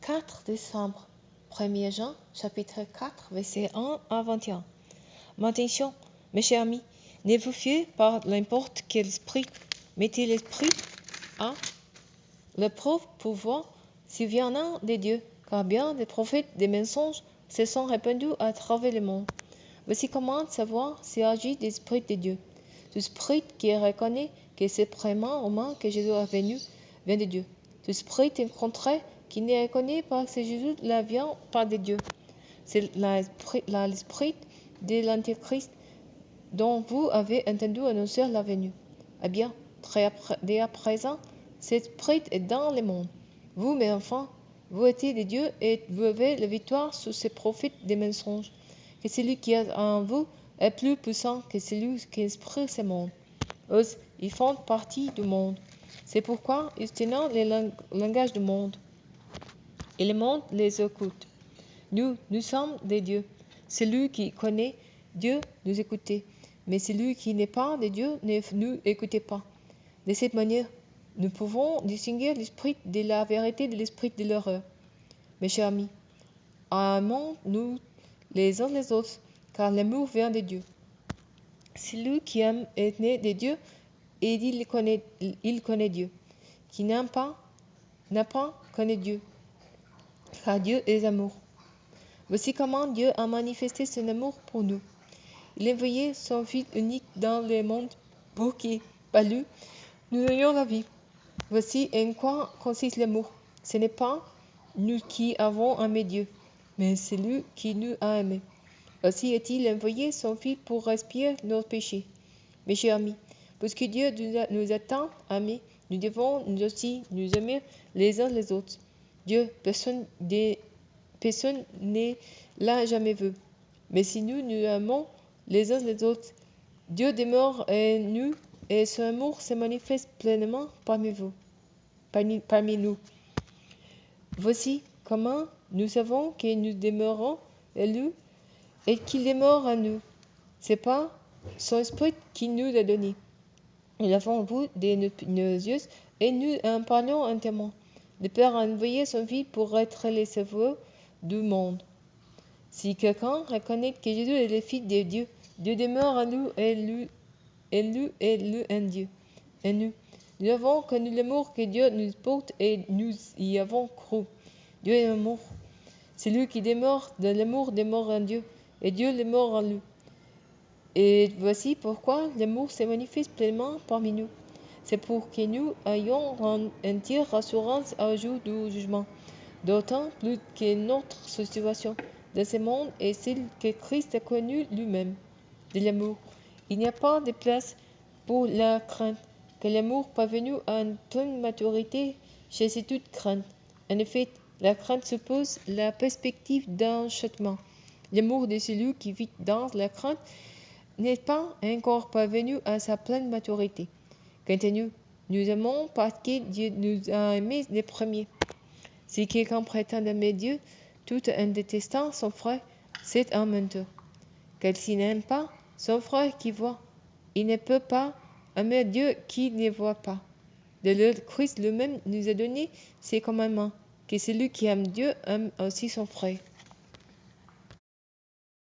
4 décembre, 1er Jean, chapitre 4, versets 1 à 21. Mais attention, mes chers amis, ne vous fiez pas n'importe quel esprit, mettez l'esprit à l'épreuve pour voir s'il vient de Dieu, car bien des prophètes des mensonges se sont répandus à travers le monde. Voici comment savoir s'il agit des esprits de Dieu. L'esprit qui reconnaît que c'est vraiment humain que Jésus est venu vient de Dieu. L'esprit contraire qui ne reconnaît pas que Jésus ne vient pas de Dieu. C'est l'esprit de l'Antichrist dont vous avez entendu annoncer la venue. Eh bien, dès à présent, cet esprit est dans le monde. Vous, mes enfants, vous êtes de Dieu et vous avez la victoire sur ces prophètes des mensonges. Que celui qui est en vous est plus puissant que celui qui inspire ce monde. Eux, ils font partie du monde. C'est pourquoi ils tiennent le langage du monde. Et le monde les écoute. Nous sommes des dieux. Celui qui connaît Dieu nous écoute. Mais celui qui n'est pas de Dieu ne nous écoute pas. De cette manière, nous pouvons distinguer l'esprit de la vérité de l'esprit de l'erreur. Mes chers amis, aimons-nous les uns les autres, car l'amour vient de Dieu. Celui qui aime est né de Dieu et il connaît Dieu. Qui n'aime pas, n'a pas connu Dieu, car Dieu est amour. Voici comment Dieu a manifesté son amour pour nous. Il a envoyé son Fils unique dans le monde pour que, par lui, nous ayons la vie. Voici en quoi consiste l'amour. Ce n'est pas nous qui avons aimé Dieu, mais c'est lui qui nous a aimés. Aussi a-t-il envoyé son Fils pour expier nos péchés. Mes chers amis, puisque Dieu nous a tant aimés, nous devons nous aussi nous aimer les uns les autres. Dieu, personne ne l'a jamais vu. Mais si nous nous aimons les uns les autres, Dieu demeure en nous et son amour se manifeste pleinement parmi nous. Voici comment nous savons que nous demeurons en lui et qu'il demeure en nous. C'est pas son esprit qui nous l'a donné. Nous l'avons vu de nos yeux et nous en parlons entièrement. Le Père a envoyé son Fils pour être le sauveur du monde. Si quelqu'un reconnaît que Jésus est le Fils de Dieu, Dieu demeure en nous et lui en Dieu. En nous. Nous avons connu l'amour que Dieu nous porte et nous y avons cru. Dieu est amour. Celui qui demeure dans l'amour demeure en Dieu et Dieu demeure en lui. Et voici pourquoi l'amour se manifeste pleinement parmi nous. C'est pour que nous ayons une entière assurance au jour du jugement. D'autant plus que notre situation dans ce monde est celle que Christ a connue lui-même, de l'amour. Il n'y a pas de place pour la crainte, que l'amour parvenu à une pleine maturité chasse toute crainte. En effet, la crainte suppose la perspective d'un châtiment. L'amour de celui qui vit dans la crainte n'est pas encore parvenu à sa pleine maturité. Quant à nous, nous aimons parce que Dieu nous a aimés les premiers. Si quelqu'un prétend aimer Dieu tout en détestant son frère, c'est un menteur. Car s'il n'aime pas son frère qui voit, il ne peut pas aimer Dieu qui ne voit pas. De l'autre, Christ lui-même nous a donné ses commandements, que celui qui aime Dieu aime aussi son frère.